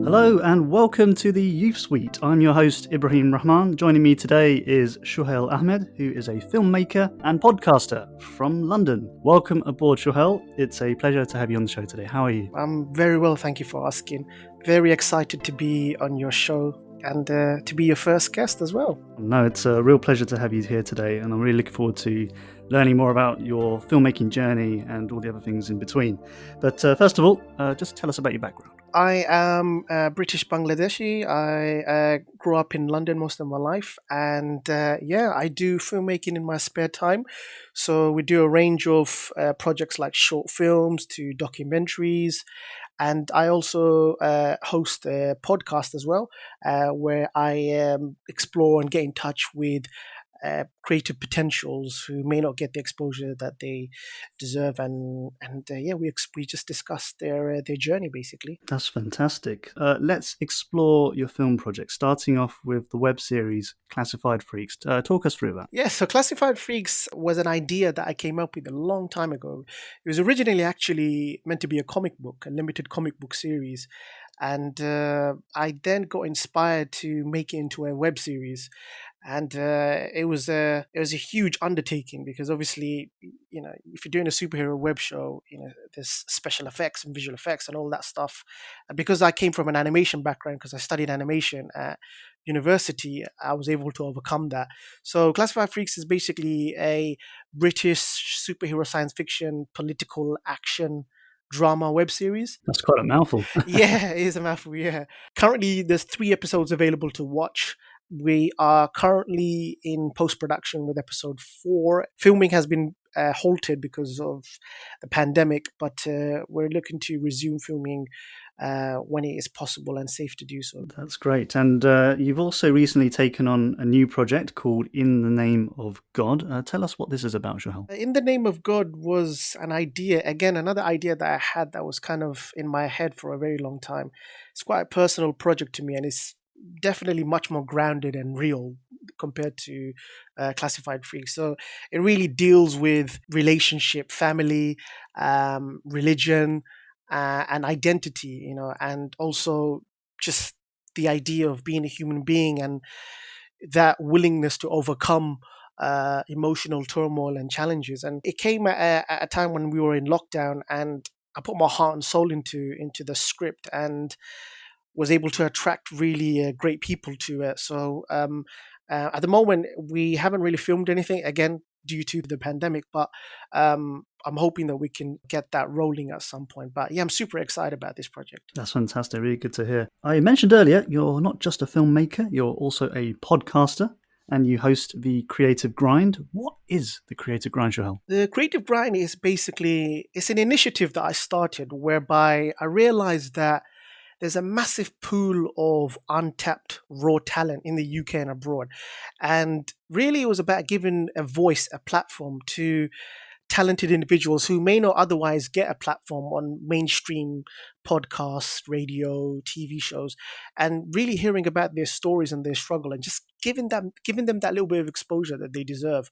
Hello and welcome to the Youth Suite. I'm your host Ibrahim Rahman. Joining me today is Shuhel Ahmed, who is a filmmaker and podcaster from London. Welcome aboard, Shuhel. It's a pleasure to have you on the show today. How are you? I'm very well, thank you for asking. Very excited to be on your show and to be your first guest as well. No, it's a real pleasure to have you here today, and I'm really looking forward to learning more about your filmmaking journey and all the other things in between. But first of all, just tell us about your background. I am British Bangladeshi. I grew up in London most of my life, and I do filmmaking in my spare time. So we do a range of projects like short films to documentaries, and I also host a podcast as well, where I explore and get in touch with creative potentials who may not get the exposure that they deserve, we just discussed their journey basically. That's fantastic. Let's explore your film project, starting off with the web series Classified Freaks. Talk us through that. Yeah, so Classified Freaks was an idea that I came up with a long time ago. It was originally actually meant to be a comic book, a limited comic book series. And I then got inspired to make it into a web series. And it was a huge undertaking because obviously, if you're doing a superhero web show, there's special effects and visual effects and all that stuff. And because I came from an animation background, because I studied animation at university, I was able to overcome that. So Classified Freaks is basically a British superhero science fiction political action drama web series. That's quite a mouthful. Yeah, it is a mouthful. Yeah. Currently, there's 3 episodes available to watch. We are currently in post production with episode 4. Filming has been halted because of the pandemic, but we're looking to resume filming when it is possible and safe to do so. That's great. And you've also recently taken on a new project called In the Name of God. Tell us what this is about, Shuhel. In the Name of God was an idea, again, another idea that I had that was kind of in my head for a very long time. It's quite a personal project to me, and it's definitely much more grounded and real compared to Classified Freaks. So it really deals with relationship, family, religion, and identity, and also just the idea of being a human being and that willingness to overcome emotional turmoil and challenges. And it came at a time when we were in lockdown, and I put my heart and soul into the script and was able to attract really great people to it. So at the moment, we haven't really filmed anything, again, due to the pandemic, but I'm hoping that we can get that rolling at some point. But yeah, I'm super excited about this project. That's fantastic. Really good to hear. I mentioned earlier, you're not just a filmmaker, you're also a podcaster, and you host the Creative Grind. What is the Creative Grind, Shuhel? The Creative Grind is basically, it's an initiative that I started whereby I realized that there's a massive pool of untapped raw talent in the UK and abroad. And really, it was about giving a voice, a platform to talented individuals who may not otherwise get a platform on mainstream podcasts, radio, TV shows, and really hearing about their stories and their struggle and just giving them that little bit of exposure that they deserve.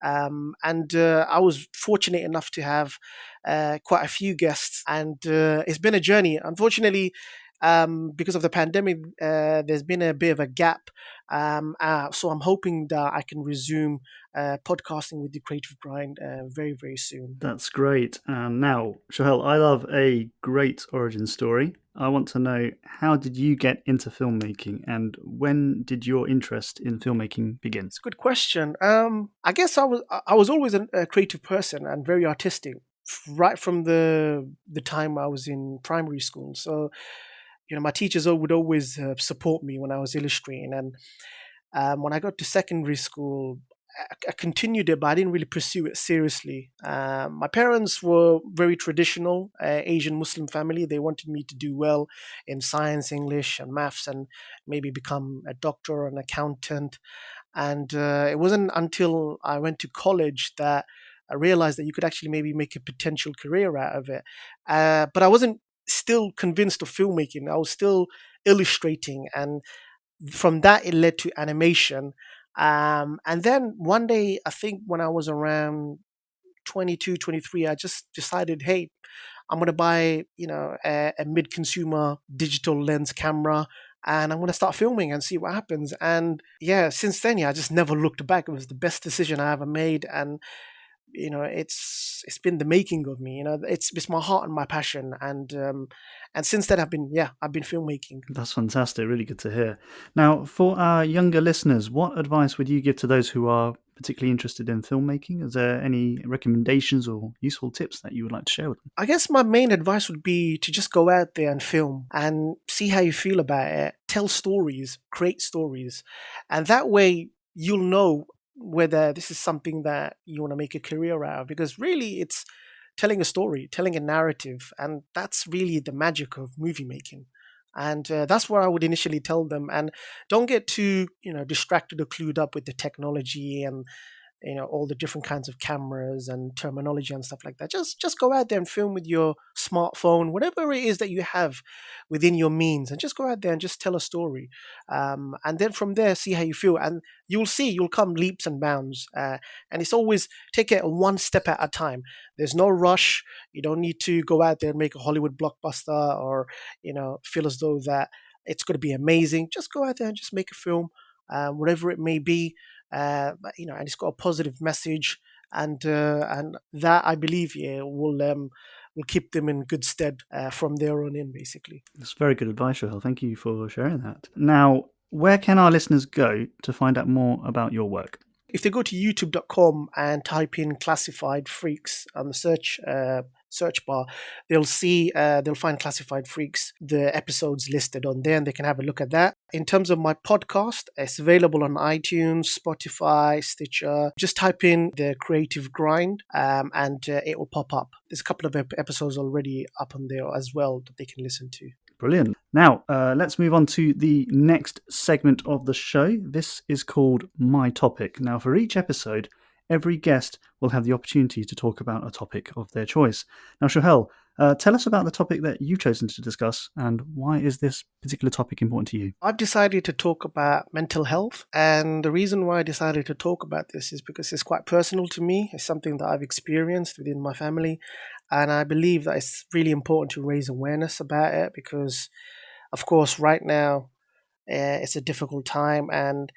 And I was fortunate enough to have quite a few guests, and it's been a journey. Unfortunately, because of the pandemic, there's been a bit of a gap. So I'm hoping that I can resume podcasting with the Creative Grind very, very soon. That's great. Now, Shuhel, I love a great origin story. I want to know, how did you get into filmmaking, and when did your interest in filmmaking begin? It's a good question. I guess I was always a creative person and very artistic right from the time I was in primary school. So my teachers would always support me when I was illustrating. And when I got to secondary school, I continued it, but I didn't really pursue it seriously. My parents were very traditional, Asian Muslim family. They wanted me to do well in science, English, and maths, and maybe become a doctor or an accountant. And it wasn't until I went to college that I realized that you could actually maybe make a potential career out of it. But I wasn't still convinced of filmmaking. I was still illustrating, and from that it led to animation. And then one day, I think when I was around 22, 23, I just decided, hey, I'm going to buy, a mid-consumer digital lens camera, and I'm going to start filming and see what happens. And yeah, since then, yeah, I just never looked back. It was the best decision I ever made. And it's been the making of me. It's my heart and my passion. And since then, I've been filmmaking. That's fantastic. Really good to hear. Now, for our younger listeners, what advice would you give to those who are particularly interested in filmmaking? Is there any recommendations or useful tips that you would like to share with them? I guess my main advice would be to just go out there and film and see how you feel about it. Tell stories, create stories. And that way you'll know whether this is something that you want to make a career out of. Because really, it's telling a story, telling a narrative. And that's really the magic of movie making. And that's what I would initially tell them. And don't get too, distracted or clued up with the technology and all the different kinds of cameras and terminology and stuff like that. Just go out there and film with your smartphone, whatever it is that you have within your means, and just go out there and just tell a story. And then from there, see how you feel, and you'll come leaps and bounds. And it's always take it one step at a time. There's no rush. You don't need to go out there and make a Hollywood blockbuster or feel as though that it's going to be amazing. Just go out there and just make a film, whatever it may be. And it's got a positive message, and that I believe, will keep them in good stead from there on in, basically. That's very good advice, Shuhel. Thank you for sharing that. Now, where can our listeners go to find out more about your work? If they go to youtube.com and type in Classified Freaks on the search bar, they'll find Classified Freaks, the episodes listed on there, and they can have a look at that. In terms of my podcast, it's available on iTunes, Spotify, Stitcher. Just type in The Creative Grind, and it will pop up. There's a couple of episodes already up on there as well that they can listen to. Brilliant. Now, let's move on to the next segment of the show. This is called My Topic. Now, for each episode, every guest will have the opportunity to talk about a topic of their choice. Now, Shuhel, tell us about the topic that you've chosen to discuss, and why is this particular topic important to you? I've decided to talk about mental health, and the reason why I decided to talk about this is because it's quite personal to me. It's something that I've experienced within my family, and I believe that it's really important to raise awareness about it because, of course, right now it's a difficult time, and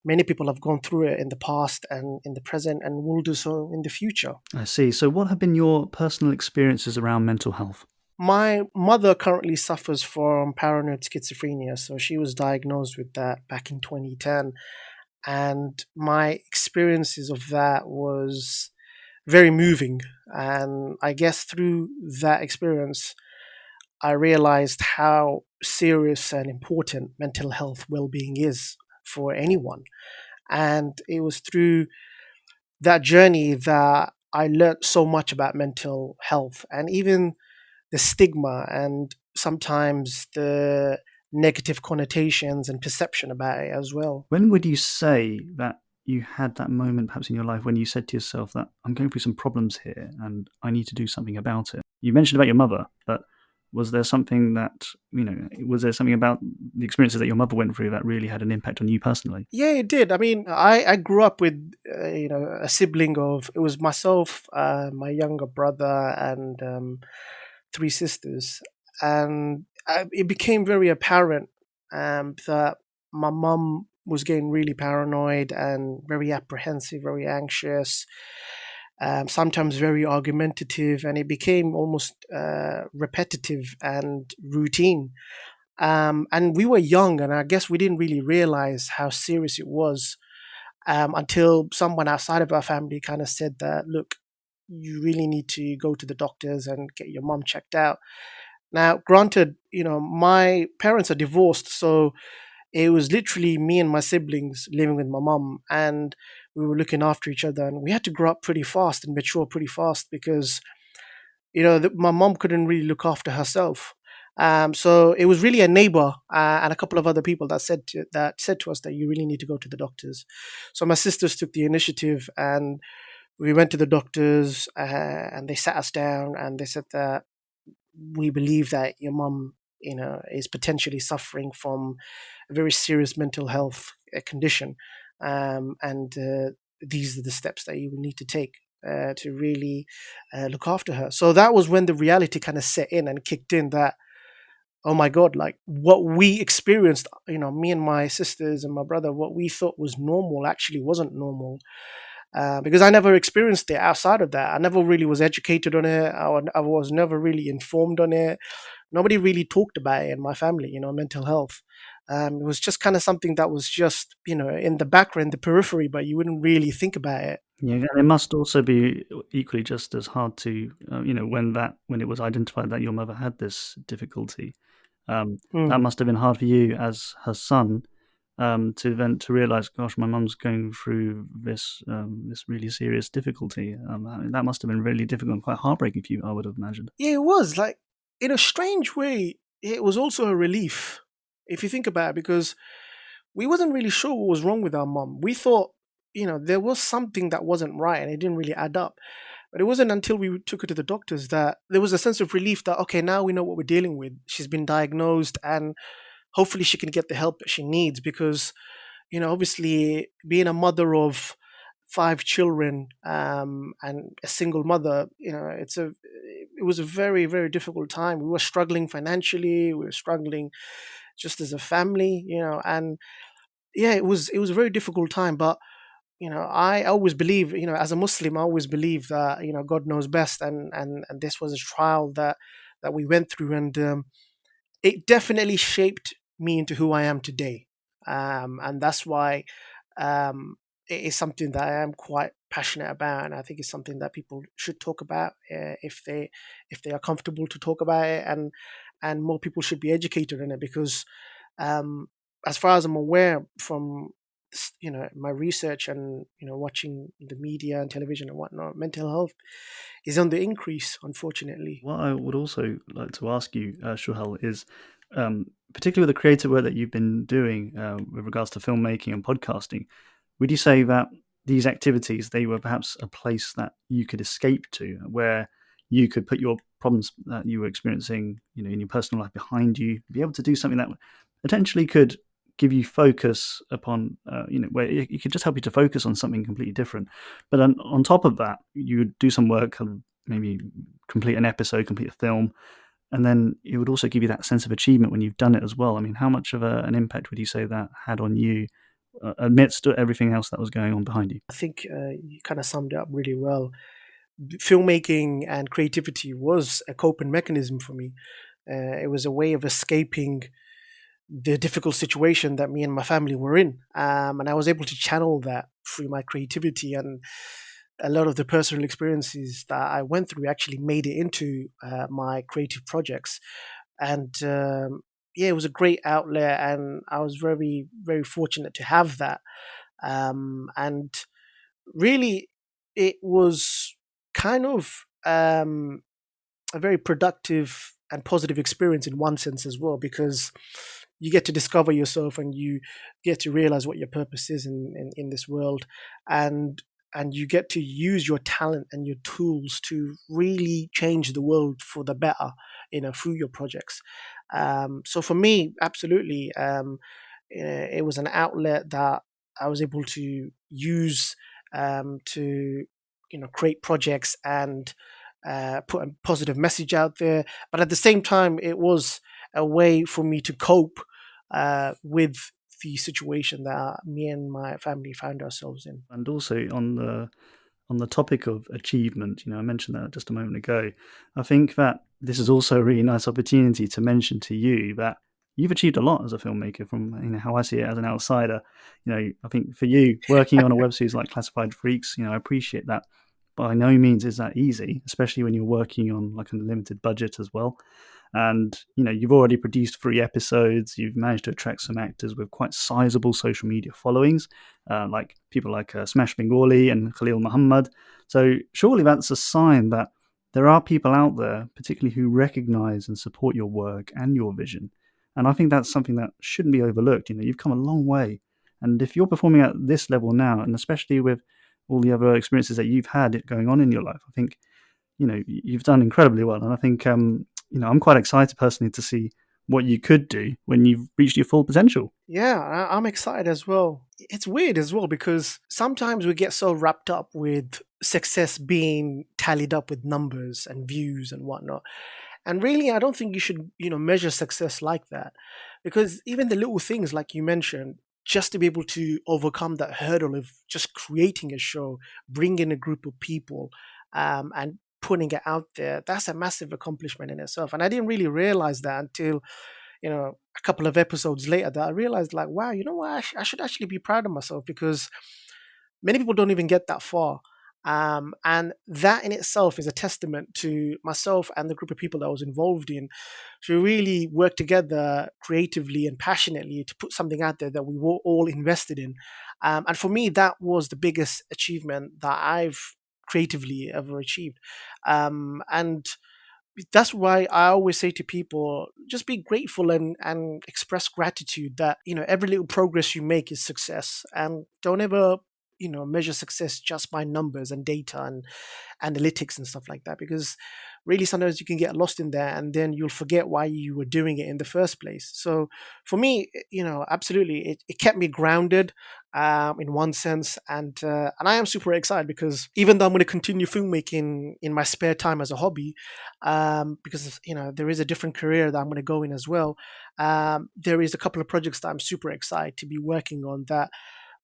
many people have gone through it in the past and in the present and will do so in the future. I see. So what have been your personal experiences around mental health? My mother currently suffers from paranoid schizophrenia, so she was diagnosed with that back in 2010. And my experiences of that was very moving. And I guess through that experience, I realized how serious and important mental health well-being is for anyone. And it was through that journey that I learned so much about mental health and even the stigma and sometimes the negative connotations and perception about it as well. When would you say that you had that moment perhaps in your life when you said to yourself that I'm going through some problems here and I need to do something about it? You mentioned about your mother, but was there something about the experiences that your mother went through that really had an impact on you personally? Yeah, it did. I mean, I grew up with, a sibling it was myself, my younger brother, and three sisters. And it became very apparent that my mum was getting really paranoid and very apprehensive, very anxious, sometimes very argumentative, and it became almost repetitive and routine. And we were young, and I guess we didn't really realize how serious it was until someone outside of our family kind of said that, look, you really need to go to the doctors and get your mom checked out. Now, granted, my parents are divorced, so it was literally me and my siblings living with my mom, and we were looking after each other, and we had to grow up pretty fast and mature pretty fast because my mom couldn't really look after herself. So it was really a neighbor and a couple of other people that said to us that you really need to go to the doctors. So my sisters took the initiative, and we went to the doctors, and they sat us down, and they said that we believe that your mom, is potentially suffering from a very serious mental health condition, and these are the steps that you will need to take. to really look after her. So that was when the reality kind of set in and kicked in that, oh my God, like what we experienced, me and my sisters and my brother, what we thought was normal actually wasn't normal. Because I never experienced it outside of that. I never really was educated on it. I was never really informed on it. Nobody really talked about it in my family, mental health. It was just kind of something that was just, in the background, the periphery, but you wouldn't really think about it. Yeah, and it must also be equally just as hard to, when it was identified that your mother had this difficulty, that Mm. must have been hard for you as her son, to realize, gosh, my mum's going through this really serious difficulty. I mean, that must have been really difficult and quite heartbreaking for you, I would have imagined. Yeah, it was like, in a strange way, it was also a relief, if you think about it, because we wasn't really sure what was wrong with our mom. We thought, there was something that wasn't right and it didn't really add up. But it wasn't until we took her to the doctors that there was a sense of relief that, okay, now we know what we're dealing with. She's been diagnosed and hopefully she can get the help that she needs because, obviously being a mother of five children and a single mother, it was a very, very difficult time. We were struggling financially. We were struggling just as a family, and yeah, it was a very difficult time. But I always believe, as a Muslim, I always believe that God knows best, and this was a trial that we went through, and it definitely shaped me into who I am today, and that's why it is something that I am quite passionate about, and I think it's something that people should talk about if they are comfortable to talk about it, and more people should be educated on it because um, as far as I'm aware from my research and watching the media and television and whatnot, mental health is on the increase, unfortunately. What I would also like to ask you, Shuhel, is particularly with the creative work that you've been doing with regards to filmmaking and podcasting, would you say that these activities, they were perhaps a place that you could escape to, where you could put your problems that you were experiencing, in your personal life behind you, be able to do something that potentially could give you focus upon, where it could just help you to focus on something completely different. But on top of that, you would do some work, maybe complete an episode, complete a film, and then it would also give you that sense of achievement when you've done it as well. I mean, how much of an impact would you say that had on you amidst everything else that was going on behind you? I think you kind of summed it up really well. Filmmaking and creativity was a coping mechanism for me. It was a way of escaping the difficult situation that me and my family were in. And I was able to channel that through my creativity, and a lot of the personal experiences that I went through actually made it into my creative projects. And yeah, it was a great outlet, and I was very, very fortunate to have that. And really, it was kind of a very productive and positive experience in one sense as well, because you get to discover yourself and you get to realize what your purpose is in this world, and you get to use your talent and your tools to really change the world for the better, through your projects. So for me, absolutely, it was an outlet that I was able to use to create projects and put a positive message out there. But at the same time, it was a way for me to cope with the situation that me and my family found ourselves in. And also on the topic of achievement, I mentioned that just a moment ago. I think that this is also a really nice opportunity to mention to you that you've achieved a lot as a filmmaker from how I see it as an outsider. I think for you, working on a web series like Classified Freaks, I appreciate that. By no means is that easy, especially when you're working on like a limited budget as well. And you've already produced 3 episodes. You've managed to attract some actors with quite sizable social media followings, like people like Smash Bengali and Khalil Muhammad. So surely that's a sign that there are people out there, particularly who recognize and support your work and your vision. And I think that's something that shouldn't be overlooked. You've come a long way, and if you're performing at this level now, and especially with all the other experiences that you've had going on in your life, I think you've done incredibly well. And I think I'm quite excited personally to see what you could do when you've reached your full potential. Yeah, I'm excited as well. It's weird as well because sometimes we get so wrapped up with success being tallied up with numbers and views and whatnot. And really, I don't think you should, measure success like that, because even the little things like you mentioned, just to be able to overcome that hurdle of just creating a show, bringing a group of people, and putting it out there, that's a massive accomplishment in itself. And I didn't really realize that until a couple of episodes later, that I realized, like, wow, you know what, I should actually be proud of myself, because many people don't even get that far. And that in itself is a testament to myself and the group of people that I was involved in to really work together creatively and passionately to put something out there that we were all invested in. And for me, that was the biggest achievement that I've creatively ever achieved. And that's why I always say to people, just be grateful and express gratitude that, every little progress you make is success. And don't ever, measure success just by numbers and data and analytics and stuff like that, because really sometimes you can get lost in there and then you'll forget why you were doing it in the first place. So for me, absolutely, it kept me grounded, in one sense, and I am super excited because even though I'm going to continue filmmaking in my spare time as a hobby, because there is a different career that I'm going to go in as well. There is a couple of projects that I'm super excited to be working on that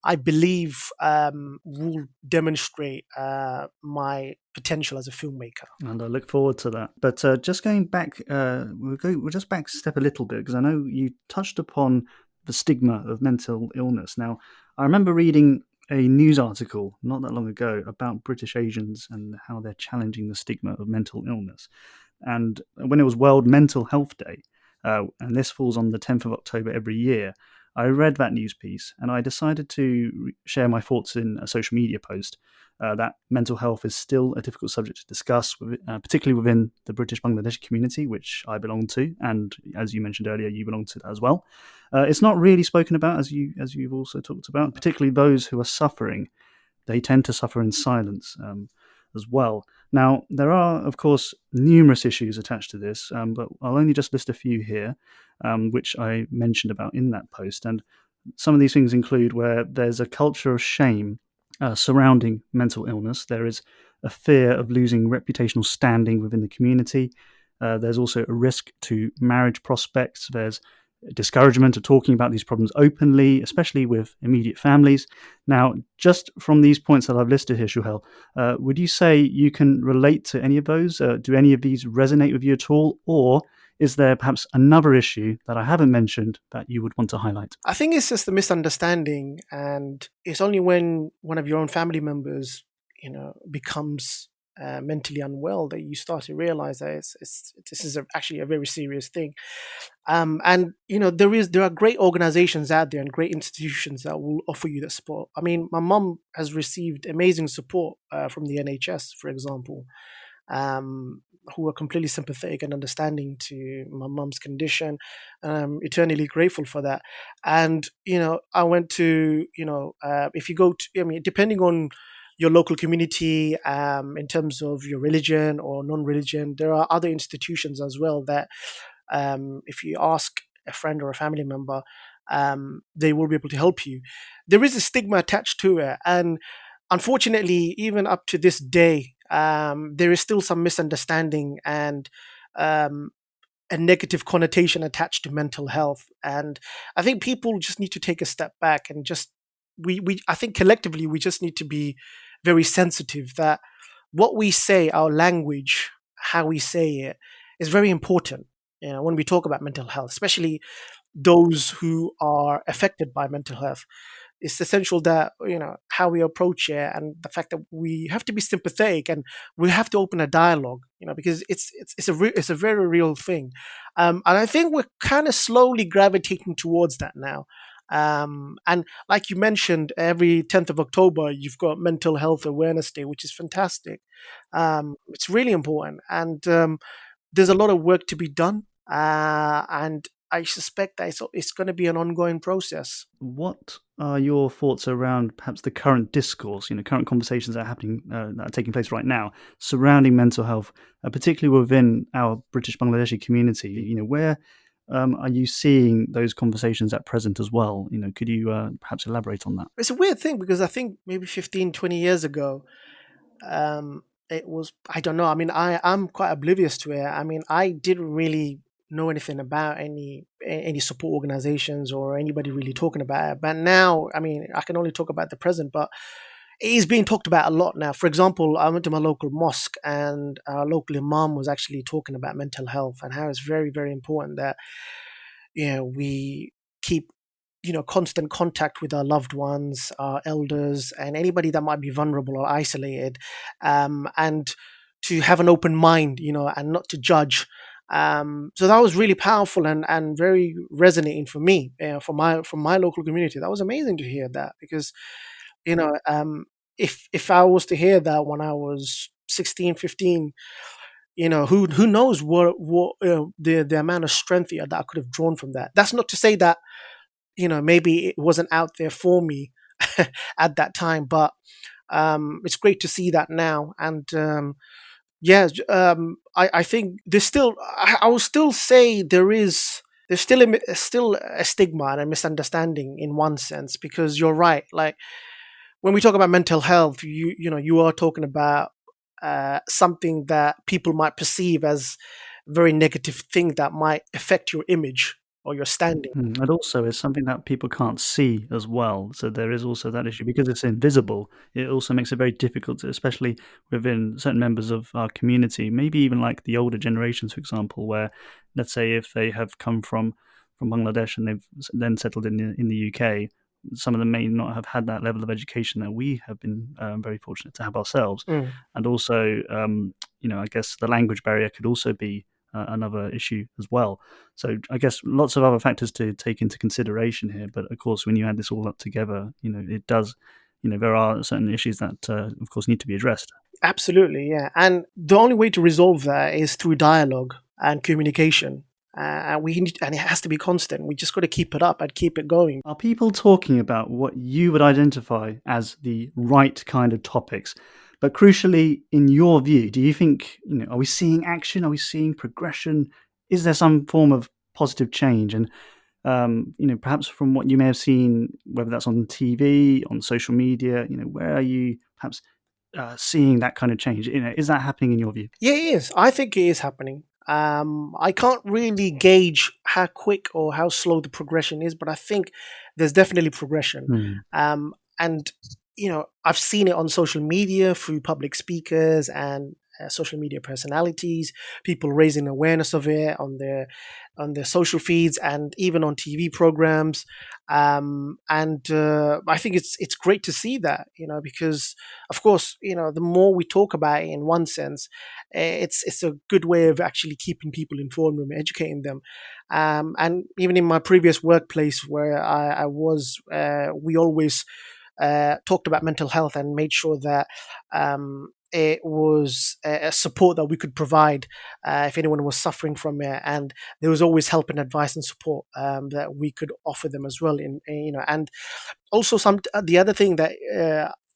I believe will demonstrate my potential as a filmmaker. And I look forward to that. But just going back, we'll just back step a little bit, because I know you touched upon the stigma of mental illness. Now, I remember reading a news article not that long ago about British Asians and how they're challenging the stigma of mental illness. And when it was World Mental Health Day, and this falls on the 10th of October every year, I read that news piece and I decided to share my thoughts in a social media post. That mental health is still a difficult subject to discuss, particularly within the British Bangladeshi community, which I belong to, and as you mentioned earlier, you belong to that as well. It's not really spoken about, as you've also talked about, particularly those who are suffering. They tend to suffer in silence as well. Now, there are, of course, numerous issues attached to this, but I'll only just list a few here, which I mentioned about in that post. And some of these things include where there's a culture of shame surrounding mental illness. There is a fear of losing reputational standing within the community. There's also a risk to marriage prospects. There's discouragement of talking about these problems openly, especially with immediate families. Now, just from these points that I've listed here, Shuhel, would you say you can relate to any of those? Do any of these resonate with you at all? Or is there perhaps another issue that I haven't mentioned that you would want to highlight? I think it's just a misunderstanding, and it's only when one of your own family members, becomes mentally unwell that you start to realize that this is actually a very serious thing. And there are great organizations out there and great institutions that will offer you that support. I mean, my mom has received amazing support from the NHS, for example, um, who are completely sympathetic and understanding to my mum's condition. And I'm eternally grateful for that. And, I went to, if you go to, I mean, depending on your local community, in terms of your religion or non-religion, there are other institutions as well that, if you ask a friend or a family member, they will be able to help you. There is a stigma attached to it. And unfortunately, even up to this day, there is still some misunderstanding and um, a negative connotation attached to mental health. And I think people just need to take a step back and just we I think collectively we just need to be very sensitive that what we say, our language, how we say it, is very important. When we talk about mental health, especially those who are affected by mental health, it's essential that how we approach it and the fact that we have to be sympathetic and we have to open a dialogue, because it's a very real thing, and I think we're kind of slowly gravitating towards that now. And like you mentioned, every 10th of October you've got Mental Health Awareness Day, which is fantastic. It's really important, and there's a lot of work to be done, and I suspect that it's going to be an ongoing process. What are your thoughts around perhaps the current discourse, current conversations that are happening, that are taking place right now surrounding mental health, particularly within our British Bangladeshi community? Where are you seeing those conversations at present as well? Could you perhaps elaborate on that? It's a weird thing because I think maybe 15, 20 years ago, um, it was, I don't know. I mean, I'm quite oblivious to it. I mean, I didn't really know anything about any support organizations or anybody really talking about it. But now, I mean, I can only talk about the present, but it is being talked about a lot now. For example, I went to my local mosque and our local imam was actually talking about mental health and how it's very, very important that we keep constant contact with our loved ones, our elders, and anybody that might be vulnerable or isolated, and to have an open mind, and not to judge. So that was really powerful and very resonating for me, from my local community. That was amazing to hear that because you know um, if I was to hear that when I was 16, 15, who knows what the amount of strength that I could have drawn from that. That's not to say that maybe it wasn't out there for me at that time, but it's great to see that now. And I think there's still, I will still say there's still a stigma and a misunderstanding in one sense, because you're right. Like when we talk about mental health, you are talking about something that people might perceive as a very negative thing that might affect your image or your standing. And also it's something that people can't see as well, so there is also that issue. Because it's invisible, it also makes it very difficult to, especially within certain members of our community, maybe even like the older generations, for example, where, let's say, if they have come from Bangladesh and they've then settled in the UK, some of them may not have had that level of education that we have been very fortunate to have ourselves. Mm. And also, I guess the language barrier could also be another issue as well. So I guess lots of other factors to take into consideration here. But of course, when you add this all up together, it does, there are certain issues that, of course, need to be addressed. Absolutely, yeah. And the only way to resolve that is through dialogue and communication. And it has to be constant. We just got to keep it up and keep it going. Are people talking about what you would identify as the right kind of topics? But crucially, in your view, do you think, are we seeing action? Are we seeing progression? Is there some form of positive change? And perhaps from what you may have seen, whether that's on TV, on social media, where are you perhaps seeing that kind of change? Is that happening in your view? Yeah, it is. I think it is happening. I can't really gauge how quick or how slow the progression is, but I think there's definitely progression. Hmm. And I've seen it on social media through public speakers and social media personalities, people raising awareness of it on their social feeds and even on TV programs. And I think it's great to see that, because of course, the more we talk about it in one sense, it's a good way of actually keeping people informed and educating them. And even in my previous workplace where I was, we always talked about mental health and made sure that it was a support that we could provide if anyone was suffering from it, and there was always help and advice and support that we could offer them as well. And also the other thing that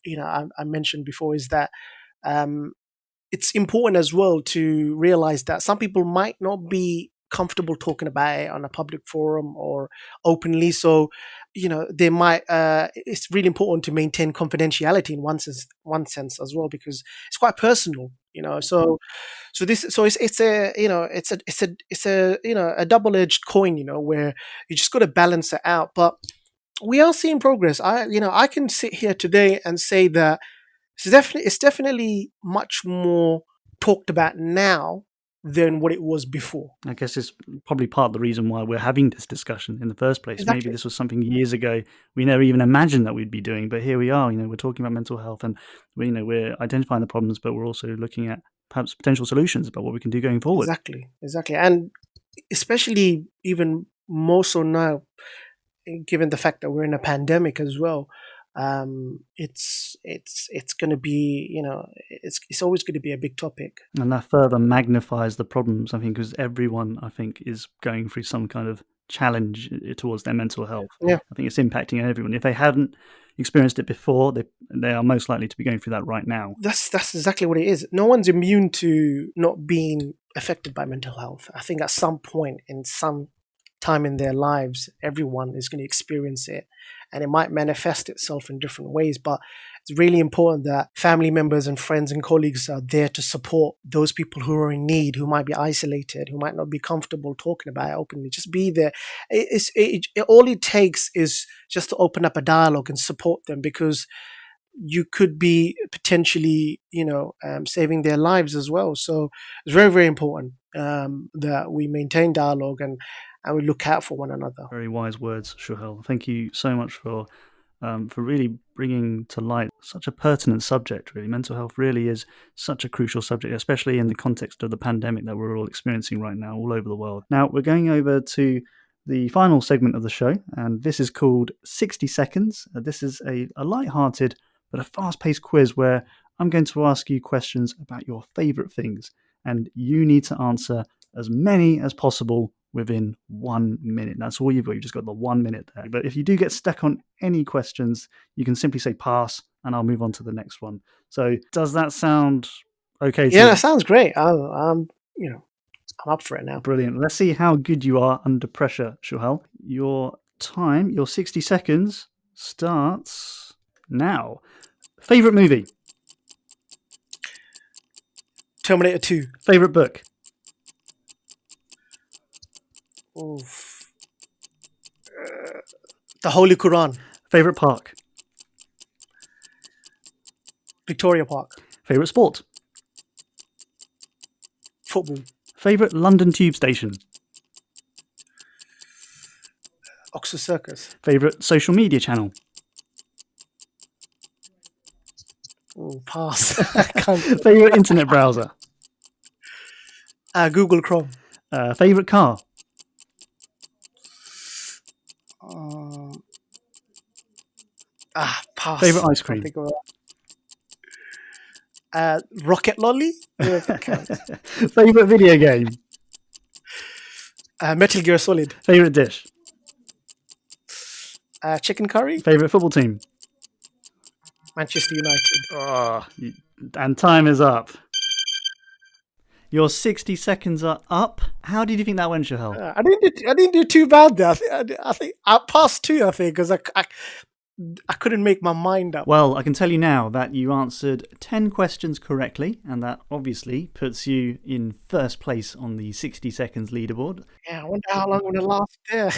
I mentioned before is that um, it's important as well to realize that some people might not be comfortable talking about it on a public forum or openly. So, they might. It's really important to maintain confidentiality in one sense as well, because it's quite personal. So it's a double edged coin. Where you just got to balance it out. But we are seeing progress. I can sit here today and say that it's definitely much more talked about now than what it was before. I guess it's probably part of the reason why we're having this discussion in the first place. Maybe Exactly. this was something years ago we never even imagined that we'd be doing, but here we are. We're talking about mental health, and we're identifying the problems, but we're also looking at perhaps potential solutions about what we can do going forward. Exactly. And especially even more so now, given the fact that we're in a pandemic as well. It's going to be, it's always going to be a big topic. And that further magnifies the problems, I think, because everyone, I think, is going through some kind of challenge towards their mental health. Yeah, I think it's impacting everyone. If they hadn't experienced it before, they are most likely to be going through that right now. that's exactly what it is. No one's immune to not being affected by mental health. I think at some point in some time in their lives. Everyone is going to experience it, and it might manifest itself in different ways. But it's really important that family members and friends and colleagues are there to support those people who are in need, who might be isolated, who might not be comfortable talking about it openly. Just be there. All it takes is just to open up a dialogue and support them, because you could be potentially, saving their lives as well. So it's very, very important that we maintain dialogue and we look out for one another. Very wise words, Shuhel. Thank you so much for really bringing to light such a pertinent subject, really. Mental health really is such a crucial subject, especially in the context of the pandemic that we're all experiencing right now all over the world. Now, we're going over to the final segment of the show, and this is called 60 Seconds. This is a light-hearted but a fast-paced quiz where I'm going to ask you questions about your favourite things, and you need to answer as many as possible within 1 minute. That's all you've got. You've just got the 1 minute there. But if you do get stuck on any questions, you can simply say pass, and I'll move on to the next one. So does that sound okay to you? Yeah, that sounds great. I'm up for it now. Brilliant. Let's see how good you are under pressure, Shuhel. Your time, your 60 seconds starts now. Favorite movie? Terminator 2. Favorite book? The Holy Quran. Favorite park? Victoria Park. Favorite sport? Football. Favorite London tube station? Oxford Circus. Favorite social media channel? Pass. Favorite internet browser? Google Chrome. Favorite car? Pass. Favorite ice cream? Rocket Lolly. Favorite video game? Metal Gear Solid. Favorite dish? Chicken curry. Favorite football team? Manchester United. And time is up. Your 60 seconds are up. How did you think that went, Shuhel? I didn't do too bad there. I think I passed 2. I think because I couldn't make my mind up. Well, I can tell you now that you answered 10 questions correctly, and that obviously puts you in first place on the 60 seconds leaderboard. Yeah, I wonder how long I'm going to last there.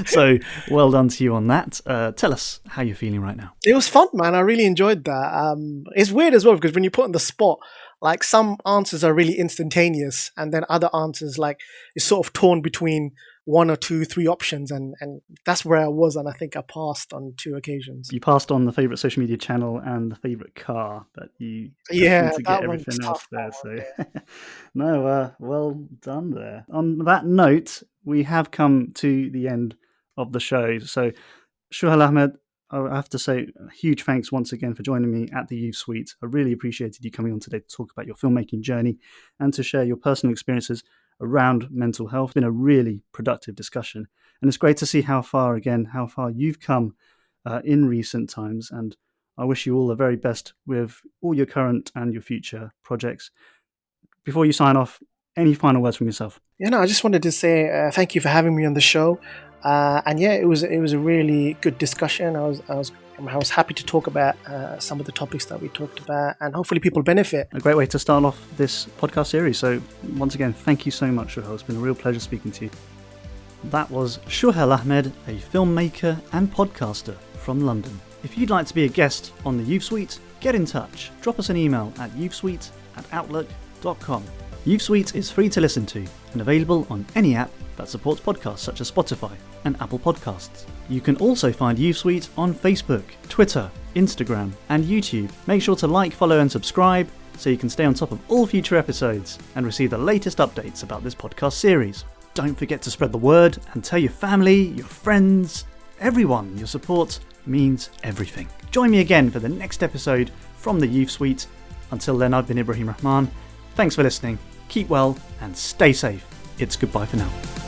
So, well done to you on that. Tell us how you're feeling right now. It was fun, man. I really enjoyed that. It's weird as well, because when you put on the spot, like some answers are really instantaneous, and then other answers, like, it's sort of torn between 1 or 2, 3 options, and that's where I was, and I think I passed on 2 occasions. You passed on the favourite social media channel and the favourite car, but you to get everything else there. So no, well done there. On that note, we have come to the end of the show. So Shuhel Ahmed, I have to say a huge thanks once again for joining me at the Youth Suite. I really appreciated you coming on today to talk about your filmmaking journey and to share your personal experiences around mental health. It's been a really productive discussion, and it's great to see how far you've come in recent times, and I wish you all the very best with all your current and your future projects. Before you sign off, any final words from yourself? I just wanted to say thank you for having me on the show, and it was a really good discussion. I was happy to talk about some of the topics that we talked about, and hopefully people benefit. A great way to start off this podcast series. So once again, thank you so much, Shuhel. It's been a real pleasure speaking to you. That was Shuhel Ahmed, a filmmaker and podcaster from London. If you'd like to be a guest on the Youth Suite, get in touch. Drop us an email at youthsuite@outlook.com. Youth Suite is free to listen to and available on any app that supports podcasts such as Spotify and Apple Podcasts. You can also find Youth Suite on Facebook, Twitter, Instagram, and YouTube. Make sure to like, follow, and subscribe so you can stay on top of all future episodes and receive the latest updates about this podcast series. Don't forget to spread the word and tell your family, your friends, everyone. Your support means everything. Join me again for the next episode from the Youth Suite. Until then, I've been Ibrahim Rahman. Thanks for listening. Keep well and stay safe. It's goodbye for now.